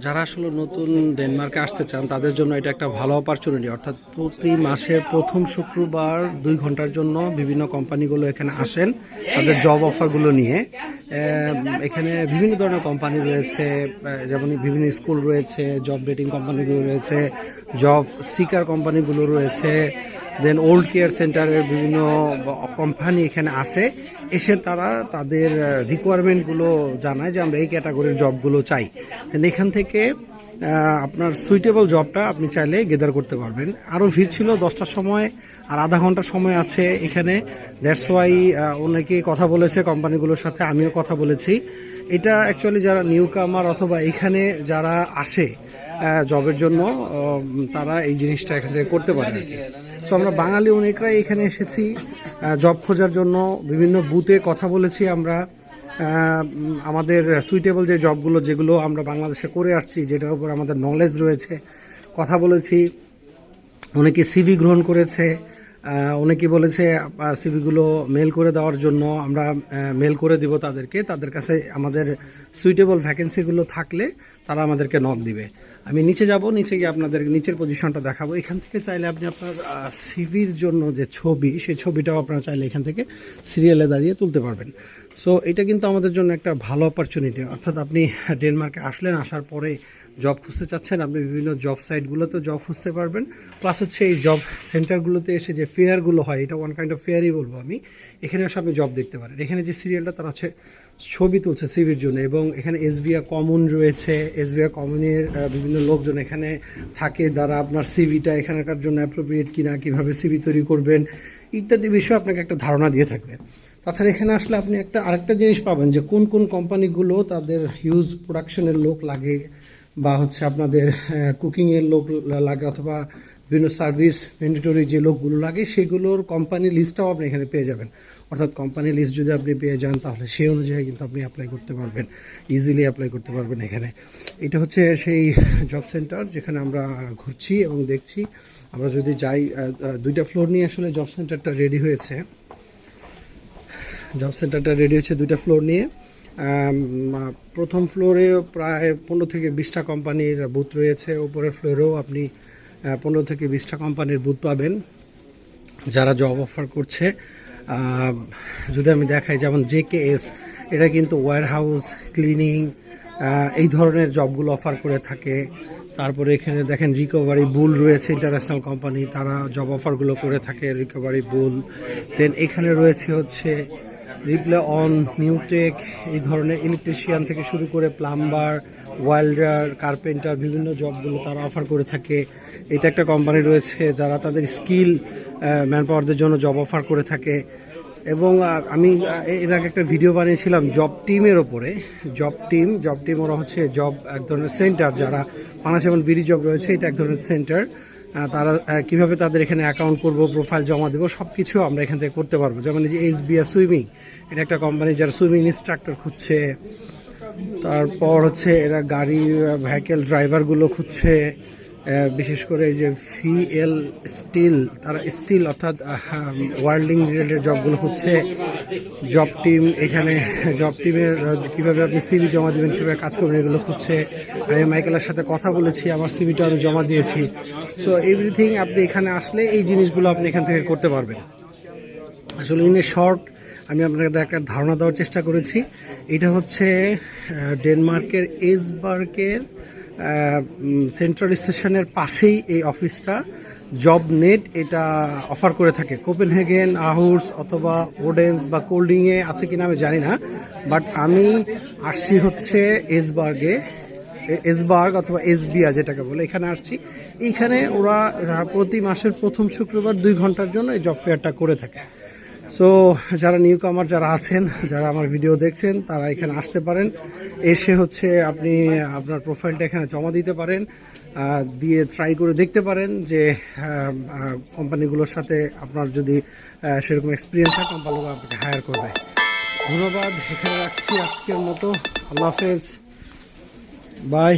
যারা আসলে নতুন ডেনমার্কে আসতে চান তাদের জন্য এটা একটা ভালো অপরচুনিটি। অর্থাৎ প্রতি মাসের প্রথম শুক্রবার 2 ঘন্টার জন্য বিভিন্ন কোম্পানিগুলো এখানে আসেন তাদের জব অফারগুলো নিয়ে। এখানে বিভিন্ন ধরনের কোম্পানি রয়েছে, যেমন বিভিন্ন স্কুল রয়েছে, জব ডেটিং কোম্পানিগুলো রয়েছে, জব সিকার কোম্পানিগুলো রয়েছে, দেন ওল্ড কেয়ার সেন্টারের বিভিন্ন কোম্পানি এখানে আসে। এসে তারা তাদের রিকোয়ারমেন্টগুলো জানায় যে আমরা এই ক্যাটাগরির জবগুলো চাই। এখান থেকে আপনার সুইটেবল জবটা আপনি চাইলে গেদার করতে পারবেন। আরও ভিড় ছিল 10টার সময়, আর আধা ঘন্টা সময় আছে এখানে। দ্যাটস ওয়াই অনেকে কথা বলেছে কোম্পানিগুলোর সাথে, আমিও কথা বলেছি। এটা অ্যাকচুয়ালি যারা নিউ কামার অথবা এখানে যারা আসে জবের জন্য, তারা এই জিনিসটা এখান থেকে করতে পারে আর কি। সো আমরা বাঙালি অনেকরাই এখানে এসেছি জব খোঁজার জন্য। বিভিন্ন বুথে কথা বলেছি আমরা, আমাদের সুইটেবল যে জবগুলো যেগুলো আমরা বাংলাদেশে করে আসছি, যেটার উপর আমাদের নলেজ রয়েছে, কথা বলেছি। অনেকে সিভি গ্রহণ করেছে, অনেকে বলেছে সিভিগুলো মেল করে দেওয়ার জন্য। আমরা মেল করে দিব তাদেরকে, তাদের কাছে আমাদের সুইটেবল ভ্যাকেন্সিগুলো থাকলে তারা আমাদেরকে নক দিবে। আমি নিচে যাব, নিচে গিয়ে আপনাদের নিচের পজিশনটা দেখাবো। এখান থেকে চাইলে আপনি আপনার সিভির জন্য যে ছবি, সেই ছবিটাও আপনারা চাইলে এখান থেকে সিরিয়ালে দাঁড়িয়ে তুলতে পারবেন। সো এটা কিন্তু আমাদের জন্য একটা ভালো অপরচুনিটি। অর্থাৎ আপনি ডেনমার্কে আসলেন, আসার পরে জব খুঁজতে চাচ্ছেন, আপনি বিভিন্ন জব সাইটগুলোতে জব খুঁজতে পারবেন। প্লাস হচ্ছে এই জব সেন্টারগুলোতে এসে যে ফেয়ারগুলো হয়, এটা ওয়ান কাইন্ড অফ ফেয়ারই বলবো আমি। এখানে এসে আপনি জব দেখতে পারেন। এখানে যে সিরিয়ালটা তারা হচ্ছে ছবি তুলছে সিভির জন্য, এবং এখানে এসবিআই কমন রয়েছে। এসবিআই কমনের বিভিন্ন লোকজন এখানে থাকে, যারা আপনার সিভিটা এখানকার জন্য অ্যাপ্রোপ্রিয়েট কিনা, কীভাবে সিভি তৈরি করবেন ইত্যাদি বিষয়ে আপনাকে একটা ধারণা দিয়ে থাকবে। তাছাড়া এখানে আসলে আপনি আরেকটা জিনিস পাবেন যে কোন কোন কোম্পানিগুলো তাদের হিউজ প্রোডাকশনের লোক লাগে, বা হচ্ছে আপনাদের কুকিংয়ের লোক লাগে, অথবা বিভিন্ন সার্ভিস ম্যান্ডেটরি যে লোকগুলো লাগে সেগুলোর কোম্পানি লিস্টটাও আপনি এখানে পেয়ে যাবেন। অর্থাৎ কোম্পানি লিস্ট যদি আপনি পেয়ে যান তাহলে সেই অনুযায়ী কিন্তু আপনি অ্যাপ্লাই করতে পারবেন, ইজিলি অ্যাপ্লাই করতে পারবেন এখানে। এটা হচ্ছে সেই জব সেন্টার যেখানে আমরা ঘুরছি এবং দেখছি। আমরা যদি যাই, 2টা ফ্লোর নিয়ে আসলে জব সেন্টারটা রেডি হয়েছে। 2টা ফ্লোর নিয়ে। প্রথম ফ্লোরে প্রায় 15 থেকে 20টা কোম্পানির বুথ রয়েছে। উপরের ফ্লোরেও আপনি 15 থেকে 20টা কোম্পানির বুথ পাবেন যারা জব অফার করছে। যদি আমি দেখাই, যেমন JKS, এটা কিন্তু ওয়্যারহাউস ক্লিনিং এই ধরনের জবগুলো অফার করে থাকে। তারপরে এখানে দেখেন রিকভারি বুল রয়েছে, ইন্টারন্যাশনাল কোম্পানি, তারা জব অফারগুলো করে থাকে, রিকভারি বুল। দেন এখানে রয়েছে হচ্ছে রিপ্লে অন, নিউটেক, এই ধরনের ইলেকট্রিশিয়ান থেকে শুরু করে প্লাম্বার, ওয়েল্ডার, কার্পেন্টার, বিভিন্ন জবগুলো তারা অফার করে থাকে। এটা একটা কোম্পানি রয়েছে যারা তাদের স্কিল ম্যান পাওয়ারদের জন্য জব অফার করে থাকে। এবং আমি এর আগে একটা ভিডিও বানিয়েছিলাম জব টিমের ওপরে। জব টিম ওরা হচ্ছে জব এক ধরনের সেন্টার, যারা বাংলাদেশে যেমন বিডি জব রয়েছে, এটা এক ধরনের সেন্টার। তারা কিভাবে তাদের এখানে অ্যাকাউন্ট করব, প্রোফাইল জমা দেবো, সব কিছু আমরা এখান থেকে করতে পারবো। যেমন এই যে SBI সুইমিং, এটা একটা কোম্পানি যারা সুইমিং ইনস্ট্রাক্টর খুঁজছে। তারপর হচ্ছে এরা গাড়ি ভেহিকেল ড্রাইভারগুলো খুঁজছে, বিশেষ করে এই যে VL স্টিল, তারা স্টিল অর্থাৎ ওয়ার্ল্ডিং রিলেটেড জবগুলো হচ্ছে। জব টিম, এখানে জব টিমের কীভাবে আপনি সিভি জমা দেবেন, কীভাবে কাজ করবেন, এগুলো হচ্ছে। আমি মাইকেলের সাথে কথা বলেছি, আমার সিভিটা আমি জমা দিয়েছি। সো এভরিথিং আপনি এখানে আসলে এই জিনিসগুলো আপনি এখান থেকে করতে পারবেন। আসলে ইন এ শর্ট আমি আপনাদের একটা ধারণা দেওয়ার চেষ্টা করেছি। এটা হচ্ছে ডেনমার্কের এসবার্গের সেন্ট্রাল স্টেশনের পাশেই এই অফিসটা। জব নেট এটা অফার করে থাকে। কোপেনহেগেন, আহুর্স অথবা ওডেন্স বা কোল্ডিংয়ে আছে কিনা আমি জানি না, বাট আমি আসছি হচ্ছে এসবার্গ অথবা SBI যেটাকে বলে, এখানে আসছি। এইখানে ওরা প্রতি মাসের প্রথম শুক্রবার 2 ঘন্টার জন্য এই জব ফেয়ারটা করে থাকে। সো যারা নিউ কামার যারা আছেন, যারা আমার ভিডিও দেখছেন, তারা এখানে আসতে পারেন। এসে হচ্ছে আপনি আপনার প্রোফাইলটা এখানে জমা দিতে পারেন, দিয়ে ট্রাই করে দেখতে পারেন যে কোম্পানিগুলোর সাথে আপনার যদি সেরকম এক্সপিরিয়েন্স হয়, কোম্পানিগুলো আপনাকে হায়ার করবে। ধন্যবাদ, এখানে রাখছি আজকের মতো। আল্লাহ হাফেজ, বাই।